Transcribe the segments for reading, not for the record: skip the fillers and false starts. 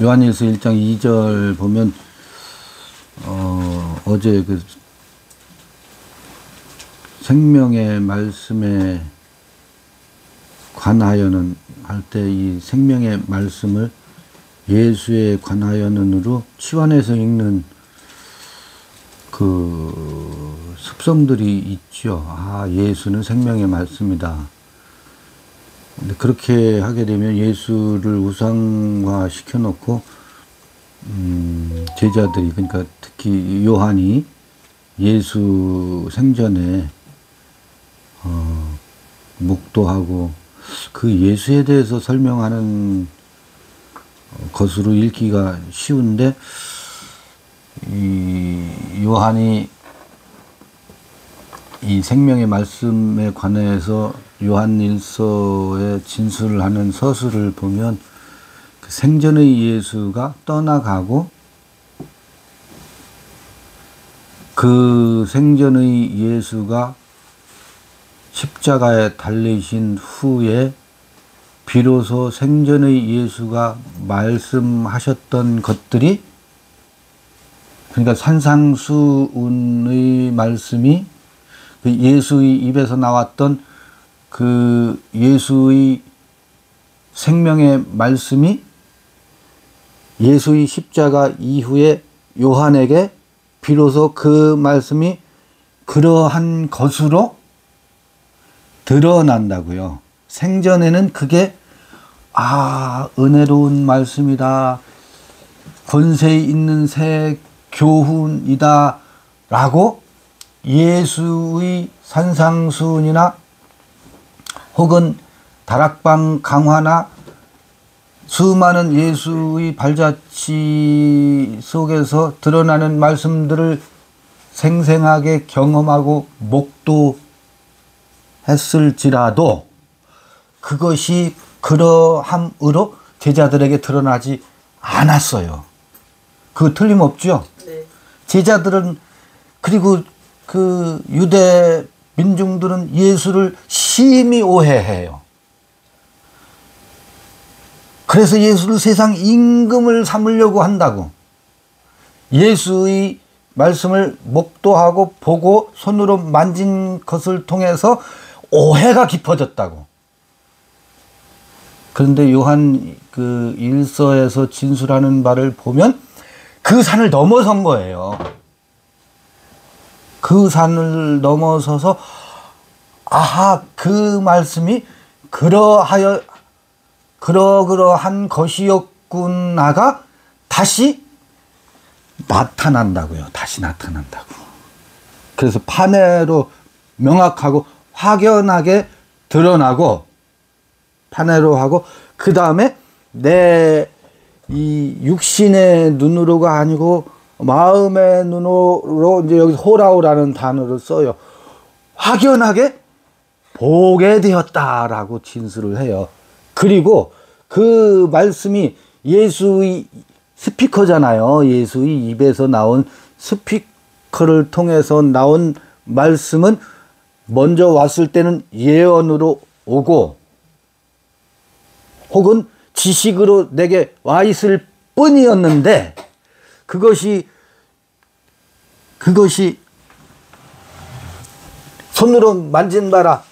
요한일서 1장 2절 보면 어제 그 생명의 말씀에 관하여는 할 때 이 생명의 말씀을 예수에 관하여는으로 치환해서 읽는 그 습성들이 있죠. 아, 예수는 생명의 말씀이다. 근데 그렇게 하게 되면 예수를 우상화 시켜놓고 제자들이, 그러니까 특히 요한이 예수 생전에 묵도하고 그 예수에 대해서 설명하는 것으로 읽기가 쉬운데, 이 요한이 이 생명의 말씀에 관해서 요한일서에 진술을 하는 서술을 보면 그 생전의 예수가 떠나가고 그 생전의 예수가 십자가에 달리신 후에 비로소 생전의 예수가 말씀하셨던 것들이, 그러니까 산상수훈의 말씀이 그 예수의 입에서 나왔던 그 예수의 생명의 말씀이 예수의 십자가 이후에 요한에게 비로소 그 말씀이 그러한 것으로 드러난다고요. 생전에는 그게 은혜로운 말씀이다, 권세 있는 새 교훈이다 라고 예수의 산상수훈이나 혹은 다락방 강화나 수많은 예수의 발자취 속에서 드러나는 말씀들을 생생하게 경험하고 목도했을지라도 그것이 그러함으로 제자들에게 드러나지 않았어요. 그거 틀림없죠? 네. 제자들은, 그리고 그 유대 민중들은 예수를 심히 오해해요. 그래서 예수를 세상 임금을 삼으려고 한다고. 예수의 말씀을 목도하고 보고 손으로 만진 것을 통해서 오해가 깊어졌다고. 그런데 요한 그 일서에서 진술하는 바를 보면 그 산을 넘어선 거예요. 그 산을 넘어서서 그 말씀이 그러한 것이었구나가 다시 나타난다고요. 다시 나타난다고. 그래서 판례로 명확하고 확연하게 드러나고, 판례로 하고, 그 다음에 내 이 육신의 눈으로가 아니고 마음의 눈으로, 이제 여기 호라오라는 단어를 써요. 확연하게 보게 되었다라고 진술을 해요. 그리고 그 말씀이 예수의 스피커잖아요. 예수의 입에서 나온 스피커를 통해서 나온 말씀은 먼저 왔을 때는 예언으로 오고 혹은 지식으로 내게 와 있을 뿐이었는데, 그것이 손으로 만진 바라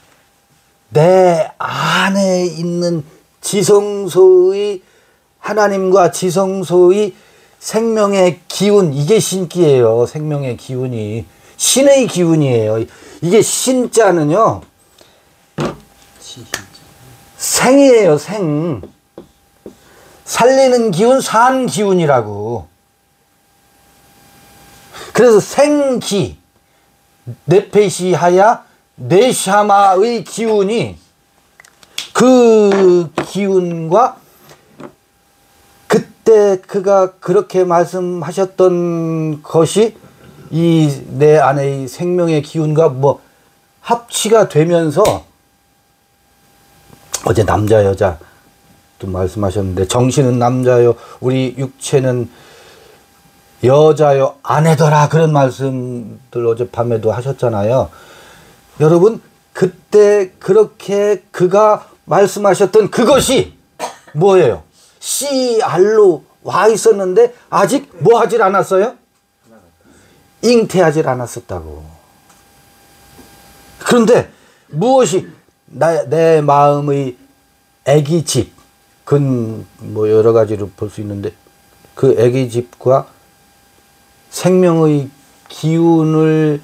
내 안에 있는 지성소의 하나님과 지성소의 생명의 기운, 이게 신기해요. 생명의 기운이 신의 기운이에요. 이게 신자는요 생이에요. 생. 살리는 기운, 산 기운이라고. 그래서 생기, 네페시하야 네샤마의 기운이, 그 기운과 그때 그가 그렇게 말씀하셨던 것이 이 내 안의 생명의 기운과 뭐 합치가 되면서, 어제 남자 여자 또 말씀하셨는데, 정신은 남자요 우리 육체는 여자요 아내더라, 그런 말씀들 어젯밤에도 하셨잖아요. 여러분, 그때 그렇게 그가 말씀하셨던 그것이 뭐예요? 씨알로 와 있었는데 아직 뭐 하질 않았어요? 잉태하질 않았었다고. 그런데 무엇이 내 마음의 애기집, 그건 뭐 여러 가지로 볼 수 있는데 그 애기집과 생명의 기운을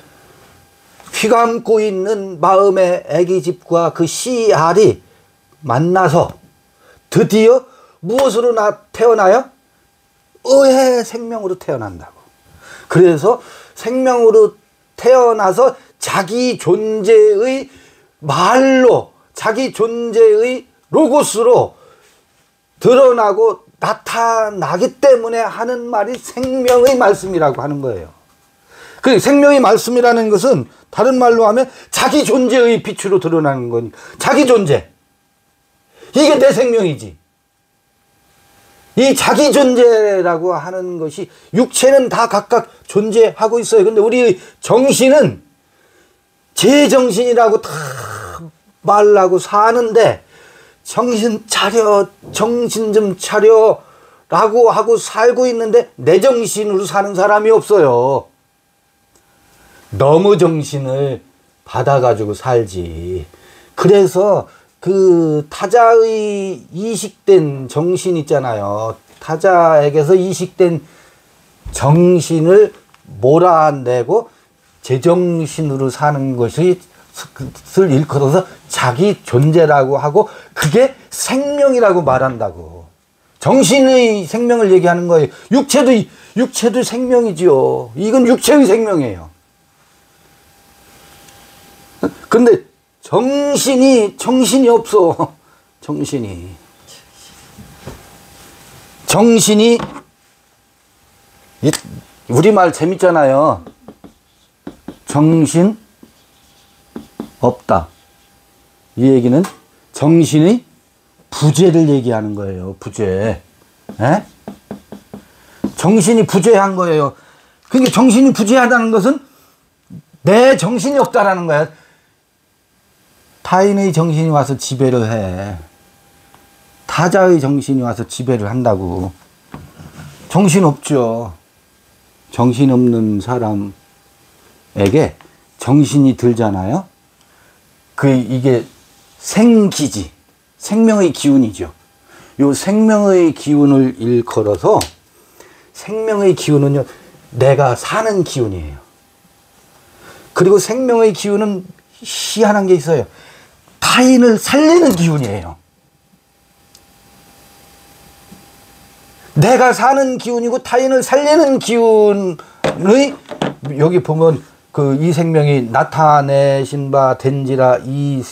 휘감고 있는 마음의 애기집과 그 씨알이 만나서 드디어 무엇으로 태어나요? 의의 생명으로 태어난다고. 그래서 생명으로 태어나서 자기 존재의 말로, 자기 존재의 로고스로 드러나고 나타나기 때문에 하는 말이 생명의 말씀이라고 하는 거예요. 그 생명의 말씀이라는 것은 다른 말로 하면 자기 존재의 빛으로 드러나는 거니까. 자기 존재. 이게 내 생명이지. 이 자기 존재라고 하는 것이 육체는 다 각각 존재하고 있어요. 근데 우리 정신은 제정신이라고 다 말하고 사는데 정신 차려, 정신 좀 차려 라고 하고 살고 있는데 내 정신으로 사는 사람이 없어요. 너무 정신을 받아가지고 살지. 그래서 그 타자의 이식된 정신 있잖아요. 타자에게서 이식된 정신을 몰아내고 제정신으로 사는 것을 일컬어서 자기 존재라고 하고 그게 생명이라고 말한다고. 정신의 생명을 얘기하는 거예요. 육체도 생명이지요. 이건 육체의 생명이에요. 근데 정신이 없어. 정신이 우리말 재밌잖아요. 정신 없다. 이 얘기는 정신의 부재를 얘기하는 거예요. 부재. 에? 정신이 부재한 거예요. 그러니까 정신이 부재하다는 것은 내 정신이 없다라는 거야. 타인의 정신이 와서 지배를 해. 타자의 정신이 와서 지배를 한다고. 정신 없죠. 정신 없는 사람에게 정신이 들잖아요. 이게 생기지. 생명의 기운이죠. 요 생명의 기운을 일컬어서 생명의 기운은요, 내가 사는 기운이에요. 그리고 생명의 기운은 희한한 게 있어요. 타인을 살리는 기운이에요. 내가 사는 기운이고 타인을 살리는 기운의, 여기 보면 이 생명이 나타내신 바 된지라 이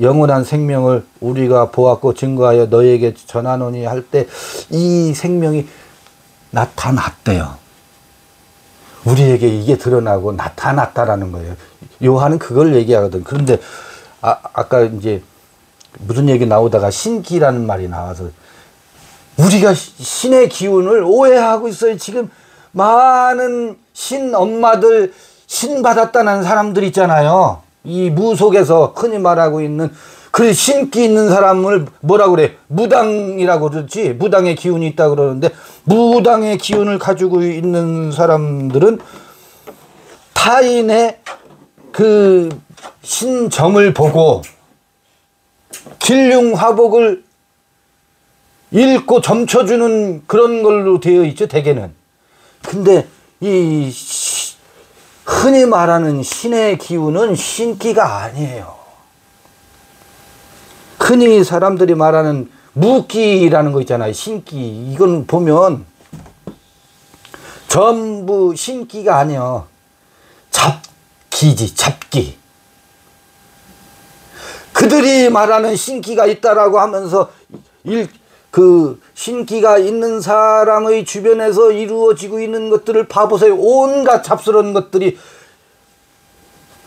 영원한 생명을 우리가 보았고 증거하여 너에게 전하노니 할 때 이 생명이 나타났대요. 우리에게 이게 드러나고 나타났다라는 거예요. 요한은 그걸 얘기하거든. 그런데 아까 이제 무슨 얘기 나오다가 신기라는 말이 나와서 우리가 신의 기운을 오해하고 있어요. 지금 많은 신 엄마들, 신 받았다는 사람들 있잖아요. 이 무속에서 흔히 말하고 있는 그 신기 있는 사람을 뭐라고 그래? 무당이라고 그러지. 무당의 기운이 있다고 그러는데 무당의 기운을 가지고 있는 사람들은 타인의 그 신점을 보고 길흉화복을 읽고 점쳐주는 그런 걸로 되어 있죠, 대개는. 근데 이 흔히 말하는 신의 기운은 신기가 아니에요. 흔히 사람들이 말하는 무기라는 거 있잖아요. 신기. 이건 보면 전부 신기가 아니에요. 잡기지, 잡기. 그들이 말하는 신기가 있다라고 하면서 그 신기가 있는 사람의 주변에서 이루어지고 있는 것들을 봐보세요. 온갖 잡스러운 것들이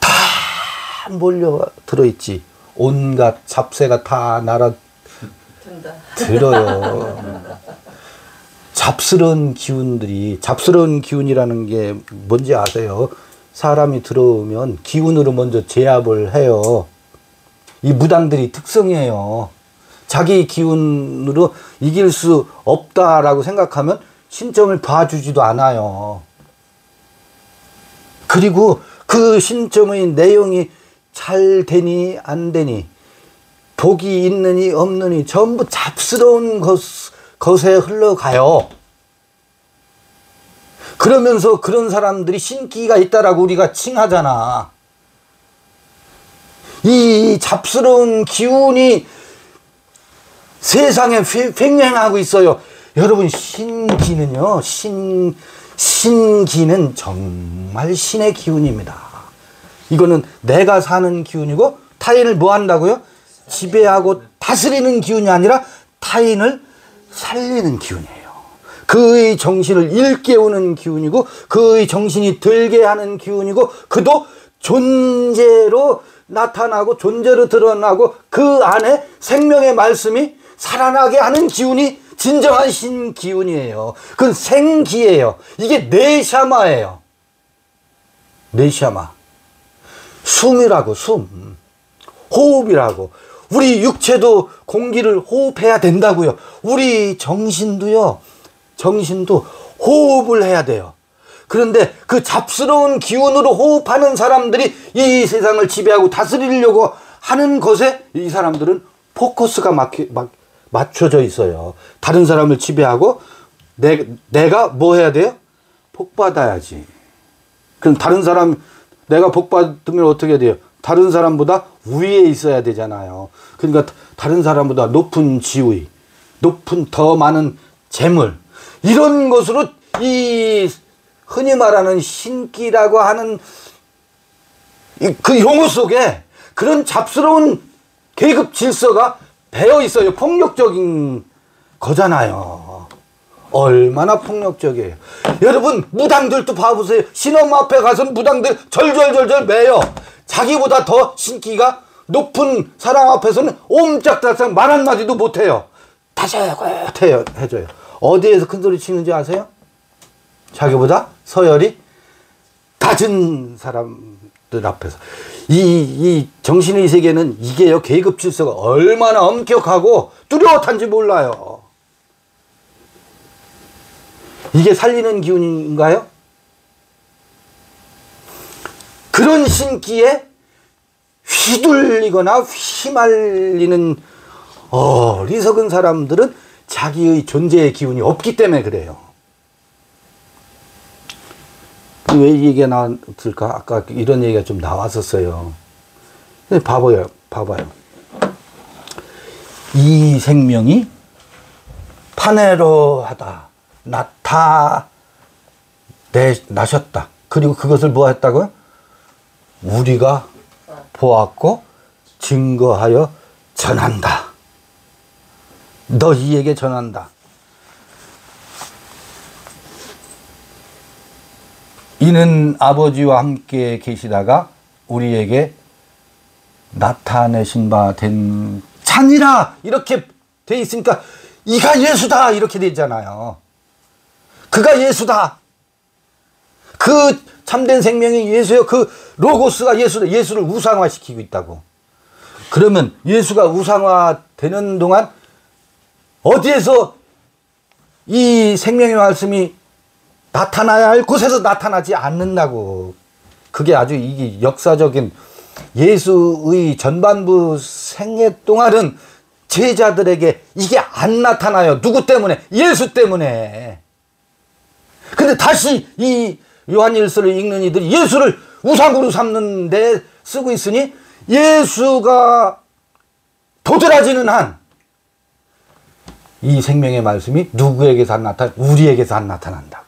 다 몰려 들어있지. 온갖 잡새가 다 날아 들어요. 잡스러운 기운이라는 게 뭔지 아세요? 사람이 들어오면 기운으로 먼저 제압을 해요. 이 무당들이 특성이에요. 자기 기운으로 이길 수 없다라고 생각하면 신점을 봐주지도 않아요. 그리고 그 신점의 내용이 잘 되니 안 되니, 복이 있느니 없느니 전부 잡스러운 것에 흘러가요. 그러면서 그런 사람들이 신기가 있다라고 우리가 칭하잖아. 이 잡스러운 기운이 세상에 횡행하고 있어요. 여러분, 신기는요, 신기는 정말 신의 기운입니다. 이거는 내가 사는 기운이고, 타인을 뭐 한다고요? 지배하고 다스리는 기운이 아니라 타인을 살리는 기운이에요. 그의 정신을 일깨우는 기운이고, 그의 정신이 들게 하는 기운이고, 그도 존재로 나타나고 존재로 드러나고 그 안에 생명의 말씀이 살아나게 하는 기운이 진정한 신기운이에요. 그건 생기예요. 이게 네샤마예요. 네샤마. 숨이라고, 숨. 호흡이라고. 우리 육체도 공기를 호흡해야 된다고요. 우리 정신도요. 정신도 호흡을 해야 돼요. 그런데 그 잡스러운 기운으로 호흡하는 사람들이 이 세상을 지배하고 다스리려고 하는 것에 이 사람들은 포커스가 맞춰져 있어요. 다른 사람을 지배하고 내가 뭐 해야 돼요? 복 받아야지. 그럼 다른 사람, 내가 복 받으면 어떻게 돼요? 다른 사람보다 위에 있어야 되잖아요. 그러니까 다른 사람보다 높은 지위, 높은 더 많은 재물, 이런 것으로 이 흔히 말하는 신기라고 하는 그 용어 속에 그런 잡스러운 계급 질서가 배어 있어요. 폭력적인 거잖아요. 얼마나 폭력적이에요. 여러분, 무당들도 봐보세요. 신험 앞에 가서 무당들 절절절절 매요. 자기보다 더 신기가 높은 사람 앞에서는 옴짝달싹 말 한마디도 못해요. 다소곳해요, 해줘요. 어디에서 큰소리 치는지 아세요? 자기보다 서열이 낮은 사람들 앞에서. 이 정신의 세계는 이게요, 계급 질서가 얼마나 엄격하고 뚜렷한지 몰라요. 이게 살리는 기운인가요? 그런 신기에 휘둘리거나 휘말리는 어리석은 사람들은 자기의 존재의 기운이 없기 때문에 그래요. 왜 이 얘기가 나왔을까? 아까 이런 얘기가 좀 나왔었어요. 근데 봐봐요. 이 생명이 파네로하다. 나셨다. 그리고 그것을 뭐 했다고요? 우리가 보았고 증거하여 전한다. 너희에게 전한다. 이는 아버지와 함께 계시다가 우리에게 나타내신 바 된 찬이라 이렇게 돼 있으니까 이가 예수다 이렇게 돼 있잖아요. 그가 예수다. 그 참된 생명이 예수요. 그 로고스가 예수다. 예수를 우상화시키고 있다고. 그러면 예수가 우상화되는 동안 어디에서 이 생명의 말씀이 나타나야 할 곳에서 나타나지 않는다고. 그게 아주 이게 역사적인 예수의 전반부 생애 동안은 제자들에게 이게 안 나타나요. 누구 때문에? 예수 때문에. 근데 다시 이 요한일서를 읽는 이들이 예수를 우상으로 삼는 데 쓰고 있으니 예수가 도드라지는 한 이 생명의 말씀이 누구에게서 안 나타나? 우리에게서 안 나타난다고.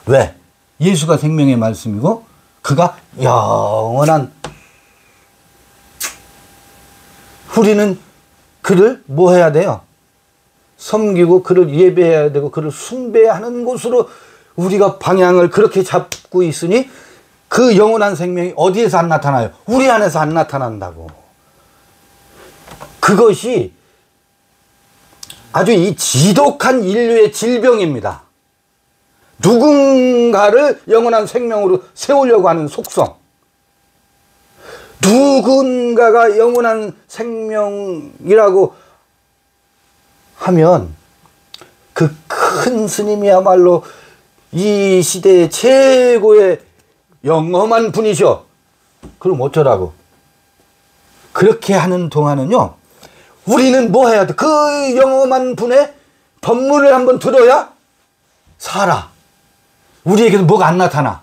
왜? 예수가 생명의 말씀이고 그가 영원한, 우리는 그를 뭐 해야 돼요? 섬기고 그를 예배해야 되고 그를 숭배하는 곳으로 우리가 방향을 그렇게 잡고 있으니 그 영원한 생명이 어디에서 안 나타나요? 우리 안에서 안 나타난다고. 그것이 아주 이 지독한 인류의 질병입니다. 누군가를 영원한 생명으로 세우려고 하는 속성. 누군가가 영원한 생명이라고 하면 그 큰 스님이야말로 이 시대의 최고의 영험한 분이셔. 그럼 어쩌라고? 그렇게 하는 동안은요, 우리는 뭐 해야 돼? 그 영험한 분의 법문을 한번 들어야 살아. 우리에게는 뭐가 안 나타나.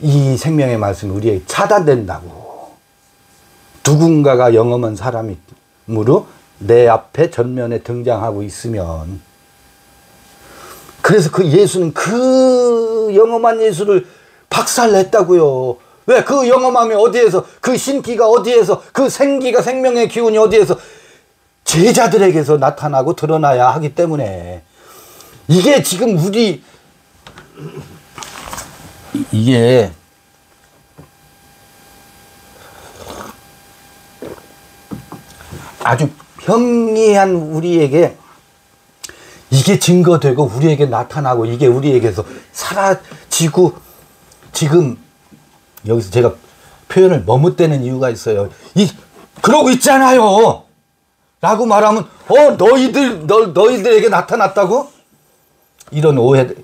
이 생명의 말씀이 우리에게 차단된다고. 누군가가 영험한 사람이므로 내 앞에 전면에 등장하고 있으면, 그래서 그 예수는 그 영험한 예수를 박살냈다고요. 왜? 그 영험함이 어디에서, 그 신기가 어디에서, 그 생기가, 생명의 기운이 어디에서? 제자들에게서 나타나고 드러나야 하기 때문에. 이게 지금 이게 아주 평이한 우리에게 이게 증거되고 우리에게 나타나고 이게 우리에게서 사라지고, 지금 여기서 제가 표현을 머뭇대는 이유가 있어요. 그러고 있잖아요 라고 말하면 너희들에게 나타났다고? 이런 오해의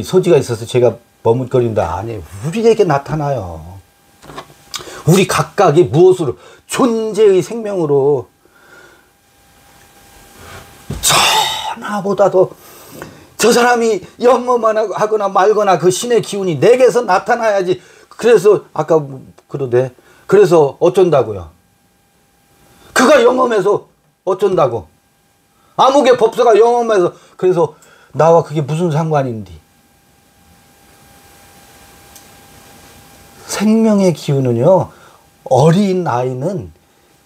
소지가 있어서 제가 머뭇거린다. 아니에요. 우리에게 나타나요. 우리 각각이 무엇으로? 존재의 생명으로. 전하보다도 저 사람이 영험하거나 말거나 그 신의 기운이 내게서 나타나야지. 그래서 아까 그러대. 그래서 어쩐다고요? 그가 영험해서 어쩐다고? 아무개 법사가 영험해서, 그래서 나와 그게 무슨 상관인디? 생명의 기운은요, 어린 아이는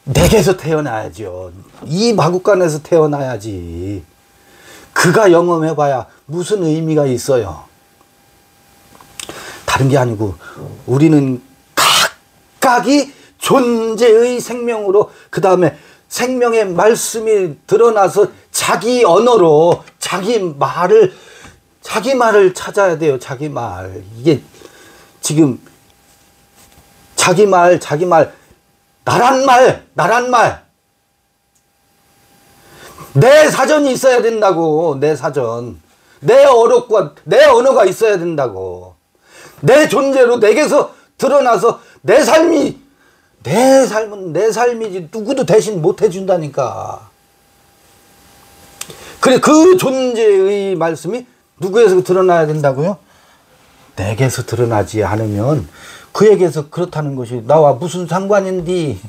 내게서 태어나야죠. 이 마구간에서 태어나야지. 그가 영험해봐야 무슨 의미가 있어요? 다른 게 아니고 우리는 각각이 존재의 생명으로, 그 다음에 생명의 말씀이 드러나서 자기 언어로 자기 말을 찾아야 돼요. 자기 말. 이게 지금 자기 말, 나란 말. 내 사전이 있어야 된다고. 내 사전. 내 언어가 있어야 된다고. 내 존재로 내게서 드러나서 내 삶은 내 삶이지 누구도 대신 못 해준다니까. 그래, 그 존재의 말씀이 누구에서 드러나야 된다고요? 내게서 드러나지 않으면 그에게서 그렇다는 것이 나와 무슨 상관인디?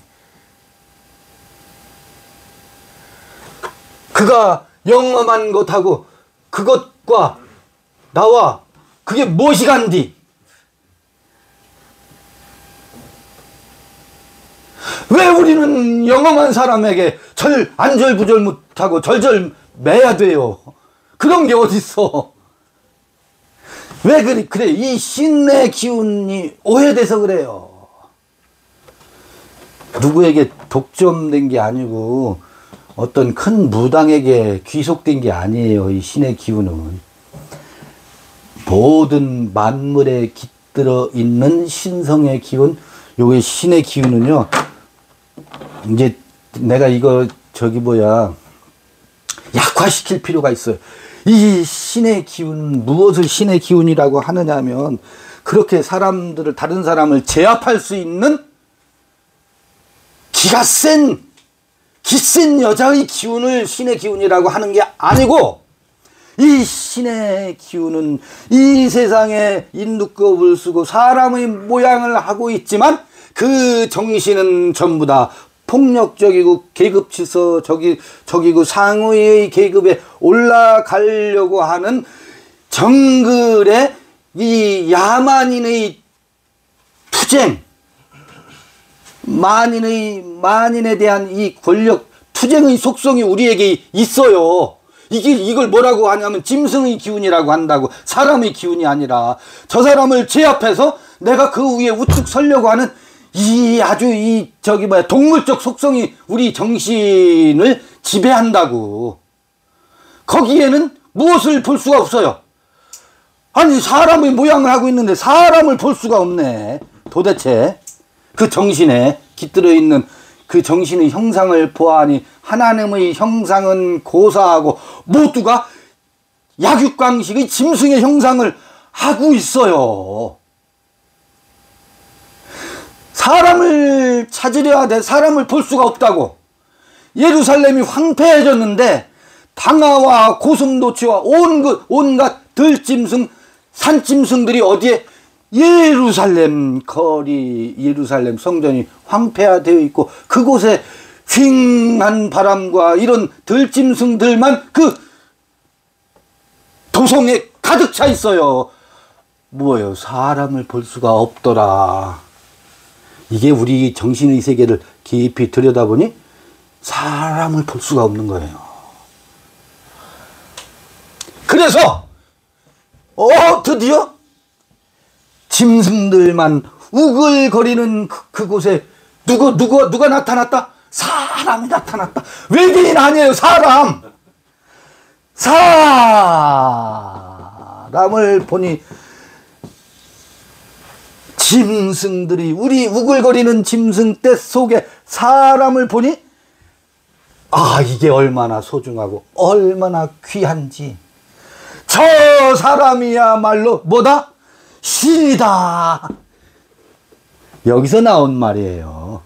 그가 영험한 것하고 그것과 나와 그게 무엇이 간디? 왜 우리는 영험한 사람에게 안절부절 못하고 절절 매야 돼요? 그런 게 어딨어? 왜 그래? 이 신의 기운이 오해돼서 그래요. 누구에게 독점된 게 아니고 어떤 큰 무당에게 귀속된 게 아니에요. 이 신의 기운은 모든 만물에 깃들어 있는 신성의 기운. 요게 신의 기운은요, 이제 내가 이거 약화시킬 필요가 있어요. 이 신의 기운, 무엇을 신의 기운이라고 하느냐 하면, 그렇게 다른 사람을 제압할 수 있는 기센 여자의 기운을 신의 기운이라고 하는 게 아니고, 이 신의 기운은 이 세상에 인두껍을 쓰고 사람의 모양을 하고 있지만 그 정신은 전부 다 폭력적이고 계급지서적이고 상위의 계급에 올라가려고 하는 정글의 이 야만인의 투쟁, 만인에 대한 이 권력 투쟁의 속성이 우리에게 있어요. 이걸 뭐라고 하냐면 짐승의 기운이라고 한다고. 사람의 기운이 아니라 저 사람을 제압해서 내가 그 위에 우뚝 서려고 하는 동물적 속성이 우리 정신을 지배한다고. 거기에는 무엇을 볼 수가 없어요. 아니, 사람의 모양을 하고 있는데 사람을 볼 수가 없네. 도대체 그 정신에 깃들어 있는 그 정신의 형상을 보아하니 하나님의 형상은 고사하고 모두가 약육강식의 짐승의 형상을 하고 있어요. 사람을 찾으려 하되 사람을 볼 수가 없다고. 예루살렘이 황폐해졌는데 당아와 고슴도치와 온갖 들짐승, 산짐승들이 어디에? 예루살렘 거리, 예루살렘 성전이 황폐화되어 있고 그곳에 휑한 바람과 이런 들짐승들만 그 도성에 가득 차 있어요. 뭐예요? 사람을 볼 수가 없더라. 이게 우리 정신의 세계를 깊이 들여다보니 사람을 볼 수가 없는 거예요. 그래서 드디어 짐승들만 우글거리는 그곳에 누가 나타났다? 사람이 나타났다. 외계인 아니에요. 사람을 보니 짐승들이, 우리 우글거리는 짐승 떼 속에 사람을 보니 이게 얼마나 소중하고 얼마나 귀한지. 저 사람이야말로 뭐다? 신이다. 여기서 나온 말이에요.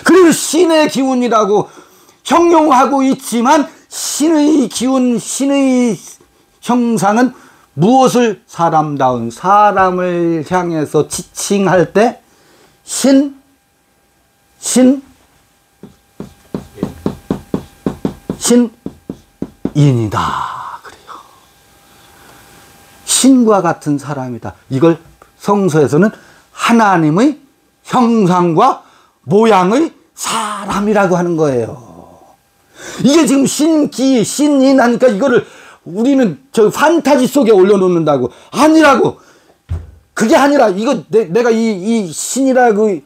그리고 신의 기운이라고 형용하고 있지만 신의 기운, 신의 형상은 무엇을? 사람다운 사람을 향해서 지칭할 때 신인이다. 신과 같은 사람이다. 이걸 성서에서는 하나님의 형상과 모양의 사람이라고 하는 거예요. 이게 지금 신인 하니까 이거를 우리는 저 판타지 속에 올려놓는다고. 아니라고. 그게 아니라 이거 내가 이 신이라고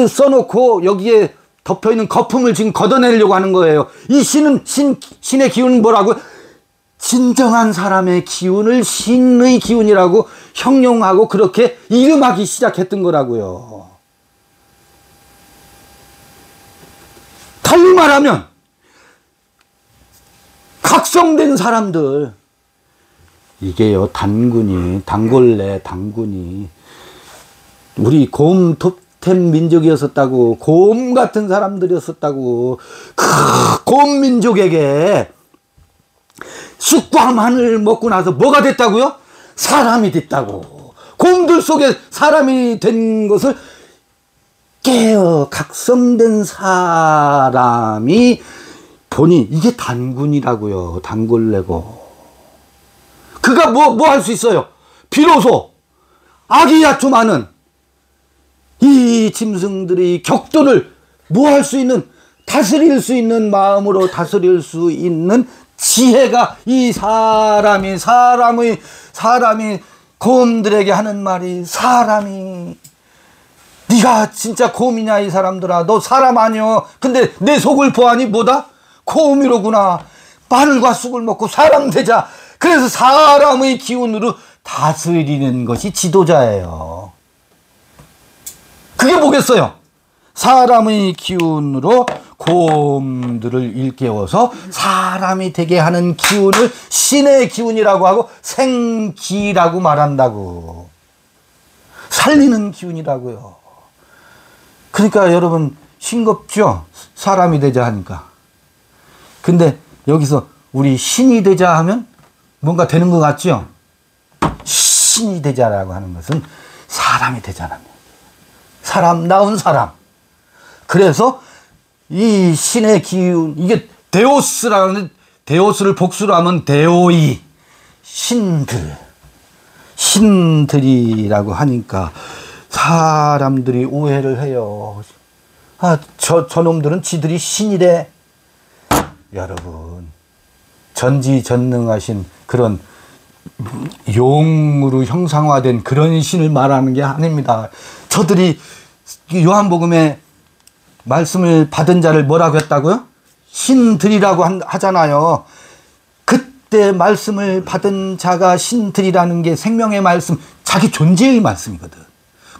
써놓고 여기에 덮여있는 거품을 지금 걷어내려고 하는 거예요. 이 신의 기운은 뭐라고? 진정한 사람의 기운을 신의 기운이라고 형용하고 그렇게 이름하기 시작했던 거라고요. 달리 말하면 각성된 사람들, 이게요, 단군이 우리 곰 톱템 민족이었었다고. 곰 같은 사람들이었었다고. 곰 민족에게 쑥과 마늘 먹고 나서 뭐가 됐다고요? 사람이 됐다고. 곰들 속에 사람이 된 것을 깨어 각성된 사람이 보니 이게 단군이라고요. 단골레고. 그가 뭐 할 수 있어요? 비로소 악이 야초많은 이 짐승들의 격돌을 뭐 할 수 있는, 다스릴 수 있는 마음으로 다스릴 수 있는 지혜가 이 사람이 곰들에게 하는 말이, 사람이 네가 진짜 곰이냐 이 사람들아, 너 사람 아니여. 근데 내 속을 보아니 뭐다? 곰이로구나. 마늘과 쑥을 먹고 사람 되자. 그래서 사람의 기운으로 다스리는 것이 지도자예요. 그게 뭐겠어요? 사람의 기운으로 곰들을 일깨워서 사람이 되게 하는 기운을 신의 기운이라고 하고 생기라고 말한다고. 살리는 기운이라고요. 그러니까 여러분 싱겁죠? 사람이 되자 하니까. 근데 여기서 우리 신이 되자 하면 뭔가 되는 것 같죠? 신이 되자라고 하는 것은 사람이 되자는 거예요. 사람다운 사람. 그래서 이 신의 기운, 이게 데오스라는, 데오스를 복수로 하면 데오이, 신들이라고 하니까 사람들이 오해를 해요. 저놈들은 지들이 신이래. 여러분, 전지전능하신 그런 용으로 형상화된 그런 신을 말하는 게 아닙니다. 저들이 요한복음에 말씀을 받은 자를 뭐라고 했다고요? 신들이라고 하잖아요. 그때 말씀을 받은 자가 신들이라는 게 생명의 말씀, 자기 존재의 말씀이거든.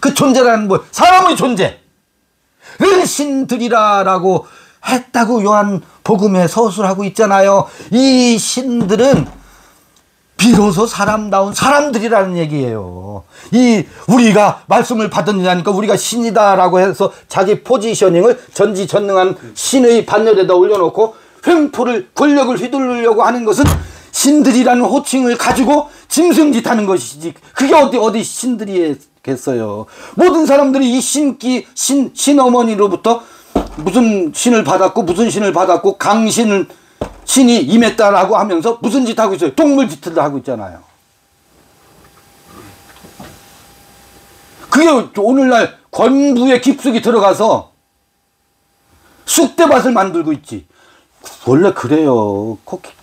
그 존재라는 뭐? 사람의 존재. 신들이라라고 했다고 요한복음에 서술하고 있잖아요. 이 신들은 비로소 사람다운 사람들이라는 얘기예요. 우리가 말씀을 받았느냐니까 우리가 신이다라고 해서 자기 포지셔닝을 전지전능한 신의 반열에다 올려놓고 횡포를 권력을 휘두르려고 하는 것은 신들이라는 호칭을 가지고 짐승짓하는 것이지. 그게 어디 신들이겠어요. 모든 사람들이 이 신어머니로부터 무슨 신을 받았고 신이 임했다라고 하면서 무슨 짓 하고 있어요? 동물 짓을 하고 있잖아요. 그게 오늘날 권부의 깊숙이 들어가서 쑥대밭을 만들고 있지. 원래 그래요.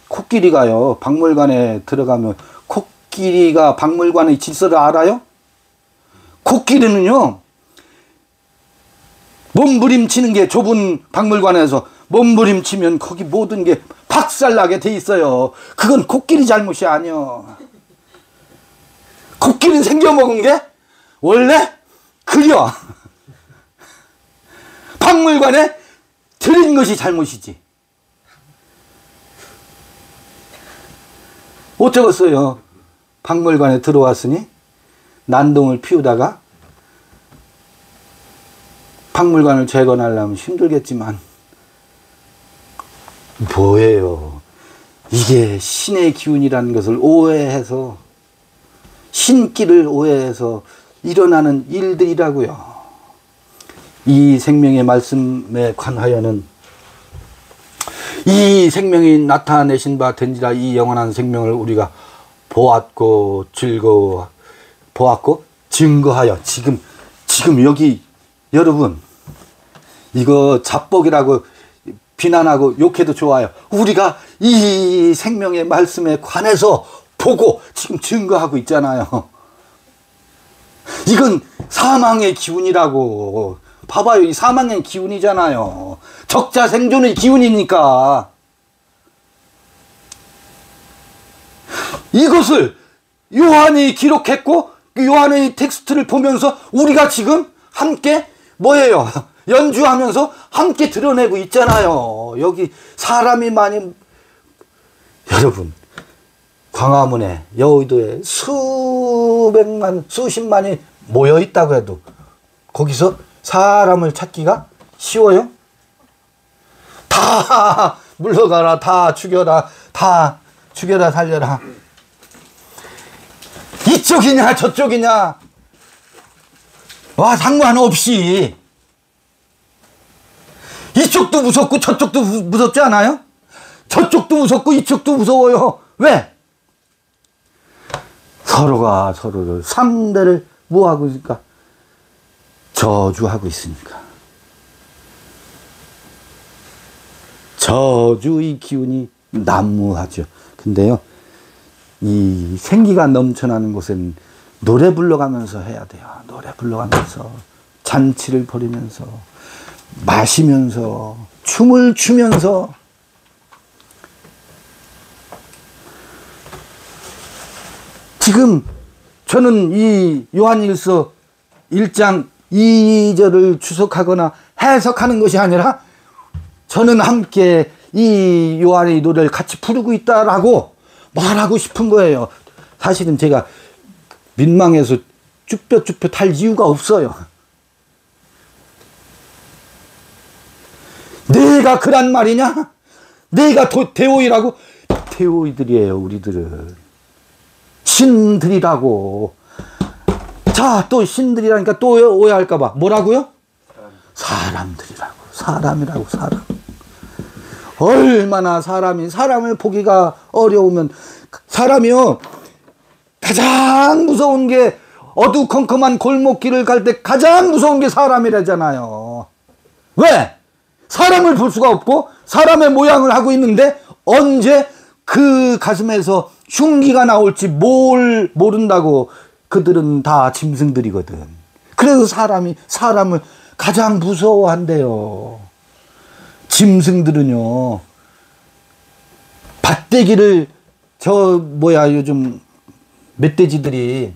코끼리가요, 박물관에 들어가면 코끼리가 박물관의 질서를 알아요? 코끼리는요, 몸부림치는 게 좁은 박물관에서 몸부림치면 거기 모든 게 박살나게 돼 있어요. 그건 코끼리 잘못이 아니요. 코끼리는 생겨먹은 게 원래 그려. 박물관에 들인 것이 잘못이지. 어쩌겠어요. 박물관에 들어왔으니 난동을 피우다가 박물관을 재건하려면 힘들겠지만 뭐예요. 이게 신의 기운이라는 것을 오해해서, 신기를 오해해서 일어나는 일들이라고요. 이 생명의 말씀에 관하여는 이 생명이 나타내신 바 된지라 이 영원한 생명을 우리가 보았고 증거하여. 지금 여기 여러분, 이거 자뻑이라고 비난하고 욕해도 좋아요. 우리가 이 생명의 말씀에 관해서 보고 지금 증거하고 있잖아요. 이건 사망의 기운이라고. 봐봐요. 이 사망의 기운이잖아요. 적자 생존의 기운이니까. 이것을 요한이 기록했고, 요한의 텍스트를 보면서 우리가 지금 함께 뭐예요? 연주하면서 함께 드러내고 있잖아요. 여기 사람이 많이, 여러분, 광화문에, 여의도에 수백만, 수십만이 모여 있다고 해도 거기서 사람을 찾기가 쉬워요? 다 물러가라, 다 죽여라, 살려라. 이쪽이냐 저쪽이냐 상관없이 이쪽도 무섭고 저쪽도 무섭지 않아요? 저쪽도 무섭고 이쪽도 무서워요. 왜? 서로가 서로를 상대를 뭐하고 있으니까? 저주하고 있으니까. 저주의 기운이 난무하죠. 근데요, 이 생기가 넘쳐나는 곳은 노래 불러가면서 해야 돼요. 노래 불러가면서, 잔치를 벌이면서, 마시면서, 춤을 추면서. 지금 저는 이 요한일서 1장 2절을 주석하거나 해석하는 것이 아니라 저는 함께 이 요한의 노래를 같이 부르고 있다라고 말하고 싶은 거예요. 사실은 제가 민망해서 쭈뼛쭈뼛 할 이유가 없어요. 내가 그란 말이냐? 내가 대오이라고? 대오이들이에요, 우리들은. 신들이라고. 자, 또 신들이라니까 또 오해할까봐. 뭐라고요? 사람들이라고. 사람이라고, 사람. 얼마나 사람을 보기가 어려우면, 사람이요, 가장 무서운 게, 어두컴컴한 골목길을 갈 때 가장 무서운 게 사람이라잖아요. 왜? 사람을 볼 수가 없고 사람의 모양을 하고 있는데 언제 그 가슴에서 흉기가 나올지 모른다고. 그들은 다 짐승들이거든. 그래서 사람을 가장 무서워한대요. 짐승들은요, 밭대기를, 요즘 멧돼지들이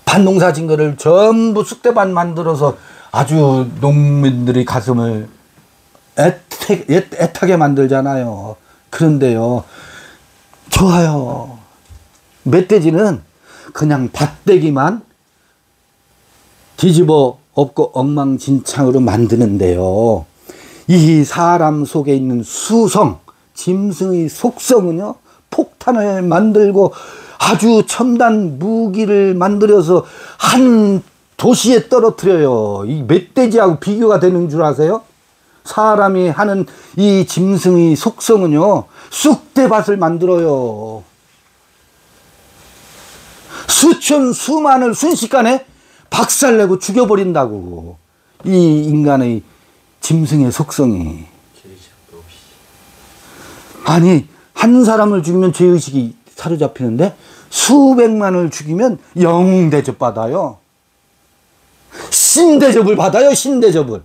밭농사 진 거를 전부 쑥대밭 만들어서 아주 농민들의 가슴을 애타게 만들잖아요. 그런데요, 좋아요. 멧돼지는 그냥 밭대기만 뒤집어 엎고 엉망진창으로 만드는데요, 이 사람 속에 있는 수성, 짐승의 속성은요, 폭탄을 만들고 아주 첨단 무기를 만들어서 한 도시에 떨어뜨려요. 이 멧돼지하고 비교가 되는 줄 아세요? 사람이 하는 이 짐승의 속성은요, 쑥대밭을 만들어요. 수천 수만을 순식간에 박살내고 죽여버린다고. 이 인간의 짐승의 속성이. 아니, 한 사람을 죽이면 죄의식이 사로잡히는데 수백만을 죽이면 영대접 받아요. 신대접을 받아요. 신대접을.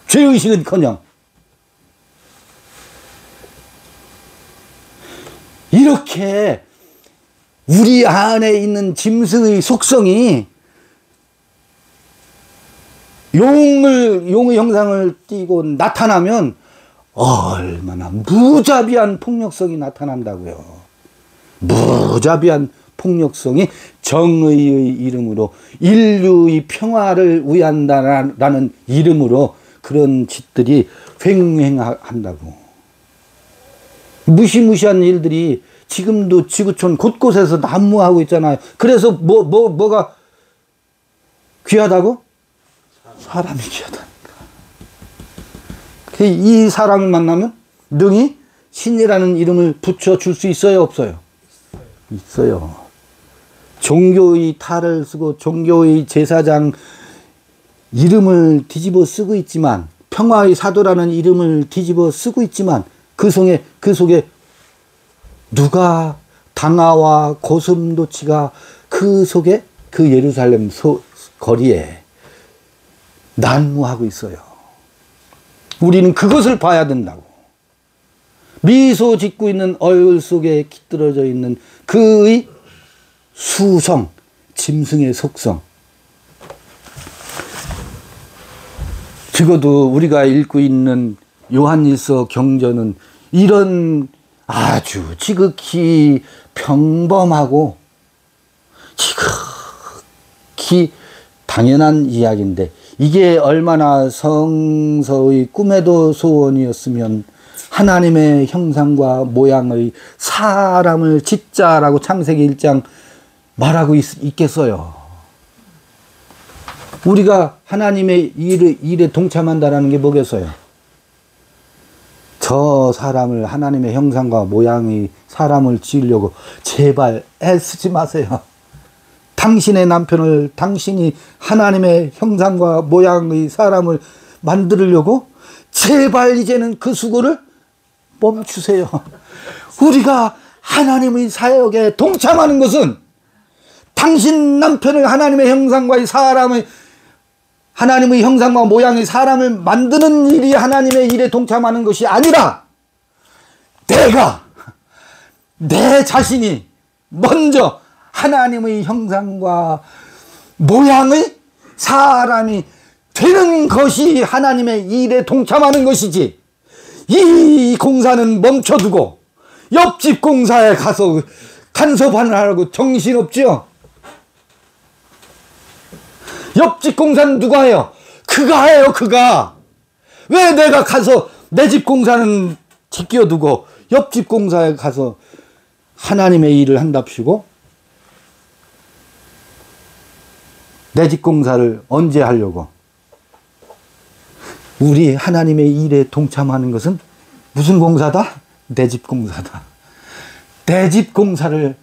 죄의식은커녕. 이렇게 우리 안에 있는 짐승의 속성이 용의 형상을 띠고 나타나면 얼마나 무자비한 폭력성이 나타난다고요. 무자비한 폭력성이 정의의 이름으로, 인류의 평화를 위한다라는 이름으로 그런 짓들이 횡행한다고. 무시무시한 일들이 지금도 지구촌 곳곳에서 난무하고 있잖아요. 그래서 뭐가 귀하다고? 사람이 귀하다니까. 이 사람을 만나면 능히 신이라는 이름을 붙여줄 수 있어요, 없어요? 있어요. 종교의 탈을 쓰고 종교의 제사장 이름을 뒤집어 쓰고 있지만, 평화의 사도라는 이름을 뒤집어 쓰고 있지만, 그 속에 누가 당화와 고슴도치가 그 속에, 그 예루살렘 거리에 난무하고 있어요. 우리는 그것을 봐야 된다고. 미소 짓고 있는 얼굴 속에 깃들어져 있는 그의 수성, 짐승의 속성. 적어도 우리가 읽고 있는 요한일서 경전은 이런 아주 지극히 평범하고 지극히 당연한 이야기인데, 이게 얼마나 성서의 꿈에도 소원이었으면 하나님의 형상과 모양의 사람을 짓자라고 창세기 1장 말하고 있겠어요. 우리가 하나님의 일에 동참한다라는 게 뭐겠어요? 저 사람을, 하나님의 형상과 모양의 사람을 지으려고 제발 애쓰지 마세요. 당신의 남편을 당신이 하나님의 형상과 모양의 사람을 만들려고 제발 이제는 그 수고를 멈추세요. 우리가 하나님의 사역에 동참하는 것은 당신 남편을 하나님의 형상과 사람의, 하나님의 형상과 모양의 사람을 만드는 일이 하나님의 일에 동참하는 것이 아니라, 내 자신이 먼저 하나님의 형상과 모양의 사람이 되는 것이 하나님의 일에 동참하는 것이지, 이 공사는 멈춰두고 옆집 공사에 가서 간섭하는 하라고 정신없죠? 옆집 공사는 누가 해요? 그가 해요, 그가. 왜 내가 가서 내 집 공사는 지켜두고 옆집 공사에 가서 하나님의 일을 한답시고, 내 집 공사를 언제 하려고? 우리 하나님의 일에 동참하는 것은 무슨 공사다? 내 집 공사다. 내 집 공사를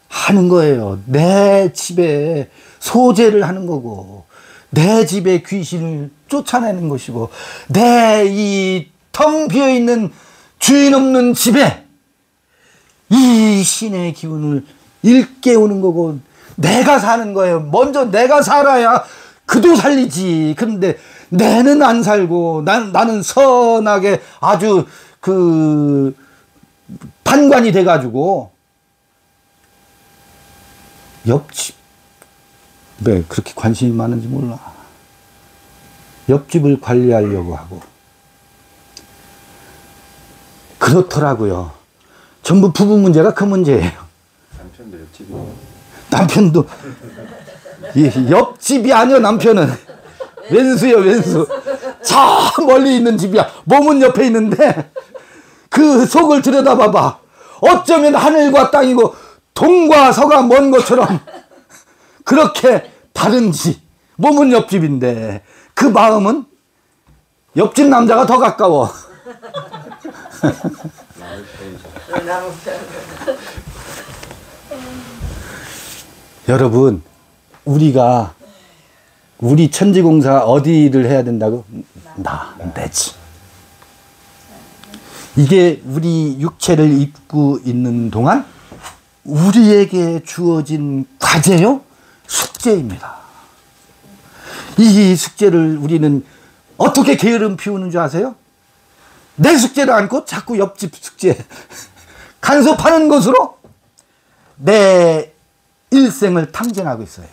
하는 거예요. 내 집에 소재를 하는 거고, 내 집에 귀신을 쫓아내는 것이고, 내 이 텅 비어있는 주인 없는 집에 이 신의 기운을 일깨우는 거고, 내가 사는 거예요. 먼저 내가 살아야 그도 살리지. 그런데 내는 안 살고 나는 선하게 아주 그 판관이 돼가지고 옆집에 그렇게 관심이 많은지 몰라. 옆집을 관리하려고 하고 그렇더라고요. 전부 부부 문제가 그 문제예요. 남편도 옆집이. 남편도 옆집이 아니요. 남편은 왼수요. 왼수. 저 멀리 있는 집이야. 몸은 옆에 있는데 그 속을 들여다봐봐. 어쩌면 하늘과 땅이고 동과 서가 먼 것처럼 그렇게 다른지. 몸은 옆집인데 그 마음은 옆집 남자가 더 가까워. 여러분, 우리 천지공사 어디를 해야 된다고? 내지. 이게 우리 육체를 입고 있는 동안 우리에게 주어진 과제요? 숙제입니다. 이 숙제를 우리는 어떻게 게으름 피우는 줄 아세요? 내 숙제를 안고 자꾸 옆집 숙제 간섭하는 것으로 내 일생을 탐진하고 있어요.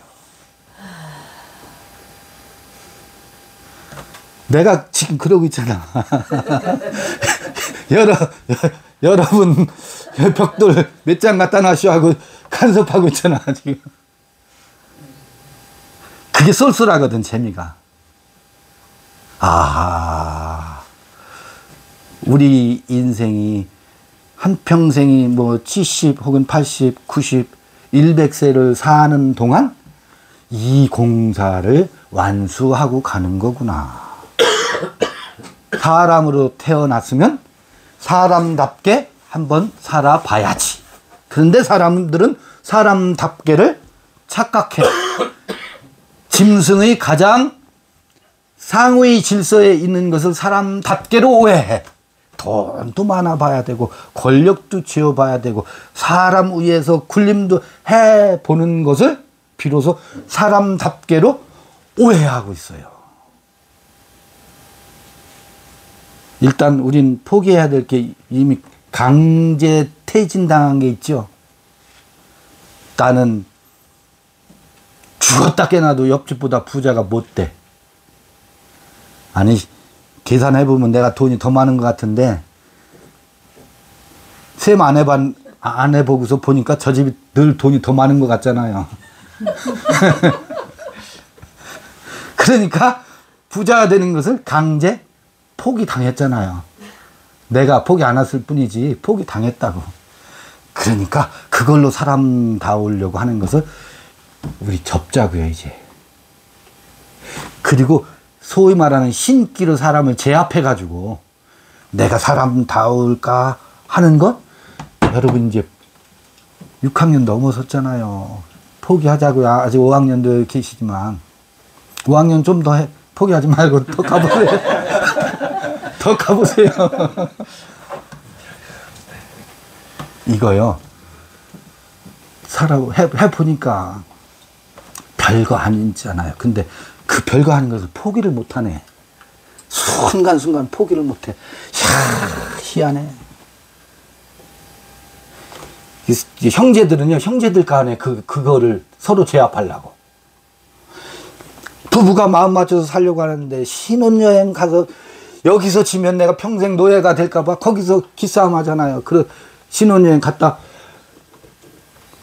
내가 지금 그러고 있잖아. 여러분 벽돌 몇 장 갖다 놔쇼 하고 간섭하고 있잖아 지금. 그게 쏠쏠하거든 재미가. 우리 인생이 한평생이 뭐 70 혹은 80, 90, 100세를 사는 동안 이 공사를 완수하고 가는 거구나. 사람으로 태어났으면 사람답게 한번 살아봐야지. 그런데 사람들은 사람답게를 착각해. 짐승의 가장 상위 질서에 있는 것을 사람답게로 오해해. 돈도 많아봐야 되고 권력도 쥐어봐야 되고 사람 위에서 군림도 해보는 것을 비로소 사람답게로 오해하고 있어요. 일단 우린 포기해야 될 게 이미 강제 퇴진당한 게 있죠. 나는 죽었다 깨나도 옆집보다 부자가 못 돼. 아니 계산해보면 내가 돈이 더 많은 것 같은데 셈 안 해보고서 보니까 저 집이 늘 돈이 더 많은 것 같잖아요. 그러니까 부자가 되는 것을 강제 포기당했잖아요. 내가 포기 안 했을 뿐이지 포기당했다고. 그러니까 그걸로 사람다우려고 하는 것을 우리 접자고요 이제. 그리고 소위 말하는 신기로 사람을 제압해가지고 내가 사람다울까 하는 것? 여러분 이제 6학년 넘어섰잖아요. 포기하자고요. 아직 5학년도 계시지만 5학년 좀 더 포기하지 말고 더 가보세요. 더 가보세요. 이거요. 해보니까 별거 아니잖아요. 근데 그 별거 아닌 것을 포기를 못하네. 순간순간 포기를 못해. 희한해. 형제들은요, 형제들 간에 그거를 서로 제압하려고. 부부가 마음 맞춰서 살려고 하는데 신혼여행 가서 여기서 지면 내가 평생 노예가 될까봐 거기서 기싸움 하잖아요. 신혼여행 갔다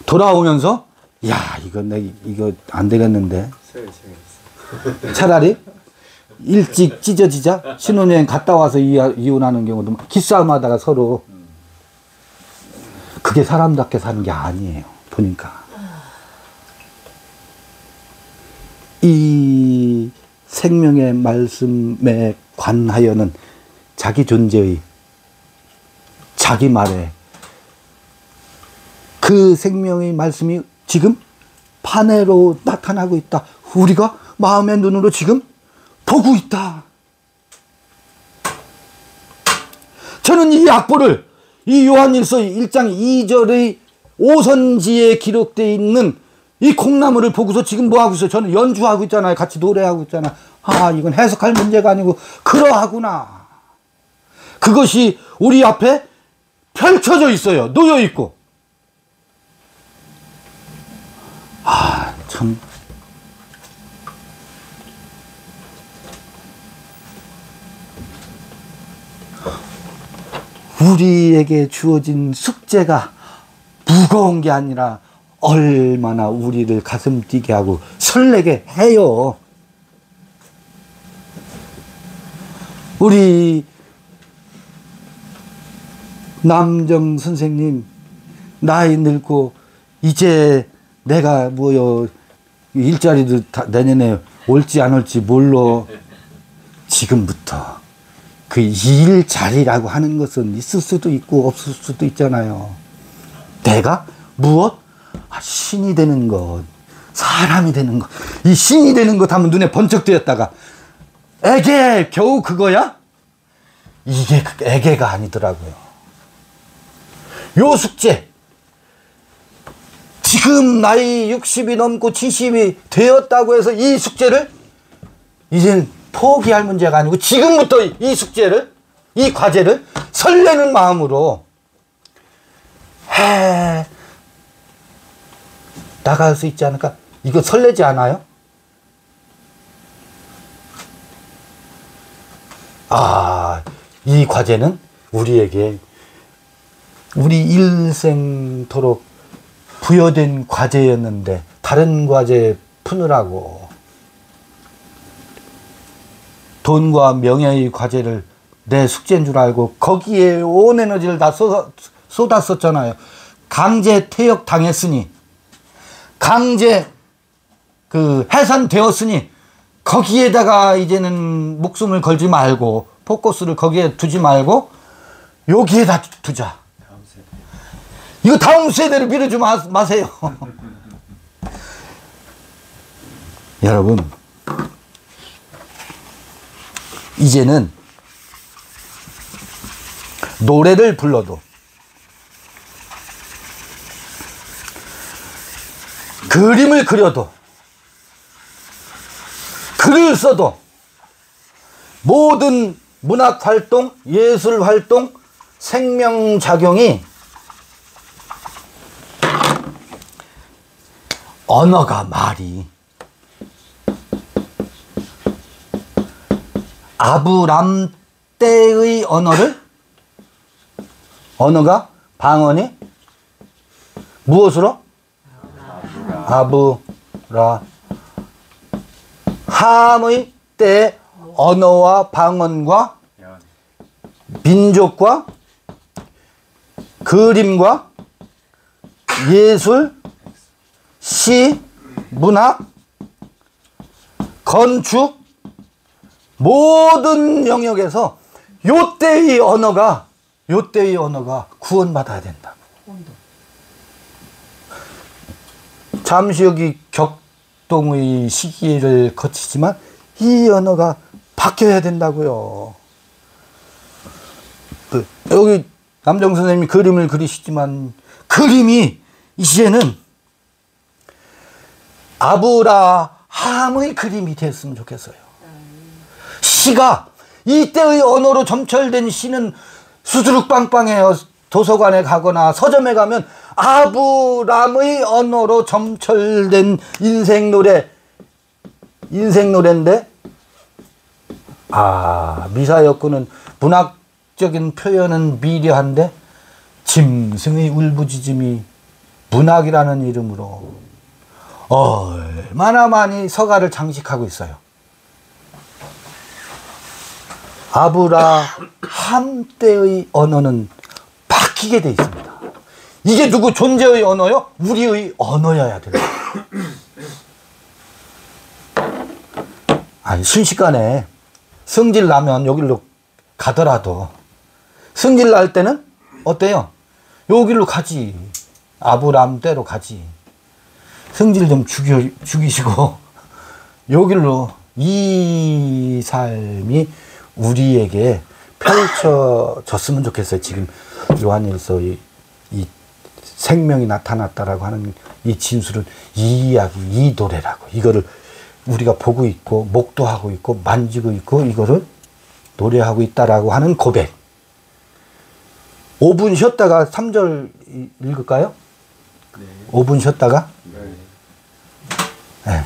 돌아오면서 야, 이거 안 되겠는데. 차라리 일찍 찢어지자. 신혼여행 갔다 와서 이혼하는 경우도 기싸움 하다가 서로. 그게 사람답게 사는 게 아니에요. 보니까. 이 생명의 말씀에 관하여는 자기 존재의 자기 말에 그 생명의 말씀이 지금 판회로 나타나고 있다. 우리가 마음의 눈으로 지금 보고 있다. 저는 이 악보를 이 요한일서 1장 2절의 오선지에 기록되어 있는 이 콩나물을 보고서 지금 뭐하고 있어요? 저는 연주하고 있잖아요. 같이 노래하고 있잖아요. 이건 해석할 문제가 아니고 그러하구나. 그것이 우리 앞에 펼쳐져 있어요. 놓여 있고. 참. 우리에게 주어진 숙제가 무거운 게 아니라 얼마나 우리를 가슴 뛰게 하고 설레게 해요. 우리 남정 선생님 나이 늙고 이제 내가 뭐요 일자리도 내년에 올지 안 올지 몰라. 지금부터 그 일자리라고 하는 것은 있을 수도 있고 없을 수도 있잖아요. 내가 무엇? 신이 되는 것, 사람이 되는 것. 이 신이 되는 것 하면 눈에 번쩍 뜨였다가 에게 겨우 그거야? 이게 에게가 아니더라고요. 요 숙제 지금 나이 60이 넘고 70이 되었다고 해서 이 숙제를 이제는 포기할 문제가 아니고 지금부터 이 숙제를, 이 과제를 설레는 마음으로 해 나갈 수 있지 않을까? 이거 설레지 않아요? 아, 이 과제는 우리에게 우리 일생토록 부여된 과제였는데 다른 과제 푸느라고 돈과 명예의 과제를 내 숙제인 줄 알고 거기에 온 에너지를 다 쏟았었잖아요. 강제 퇴역 당했으니, 강제 해산되었으니 거기에다가 이제는 목숨을 걸지 말고 포커스를 거기에 두지 말고 여기에다 두자. 이거 다음 세대를 밀어주지 마세요. 여러분, 이제는 노래를 불러도 그림을 그려도 글을 써도 모든 문학활동, 예술활동, 생명작용이 언어가 말이 아브람 때의 언어가 방언이 무엇으로? 아브라함의 때 언어와 방언과 민족과 그림과 예술, 시, 문학, 건축 모든 영역에서 요때의 언어가 구원받아야 된다. 잠시 여기 격동의 시기를 거치지만 이 언어가 바뀌어야 된다고요. 여기 남정 선생님이 그림을 그리시지만 그림이 이제는 아브라함의 그림이 됐으면 좋겠어요. 시가 이때의 언어로 점철된 시는 수두룩빵빵해요. 도서관에 가거나 서점에 가면 아브라함의 언어로 점철된 인생 노래인데 미사여구는 문학적인 표현은 미려한데 짐승의 울부짖음이 문학이라는 이름으로 얼마나 많이 서가를 장식하고 있어요. 아브라함 때의 언어는 바뀌게 돼 있습니다. 이게 누구 존재의 언어요? 우리의 언어여야 돼요. 순식간에 성질 나면 여기로 가더라도 성질 날 때는 어때요? 여기로 가지. 아브라함 때로 가지. 성질 좀 죽이시고 여기로 이 삶이 우리에게 펼쳐졌으면 좋겠어요. 지금 요한일서 이 생명이 나타났다라고 하는 이 진술은 이 이야기, 이 노래라고. 이거를 우리가 보고 있고 목도하고 있고 만지고 있고 이거를 노래하고 있다라고 하는 고백. 5분 쉬었다가 3절 읽을까요? 네. 5분 쉬었다가? 네. 네.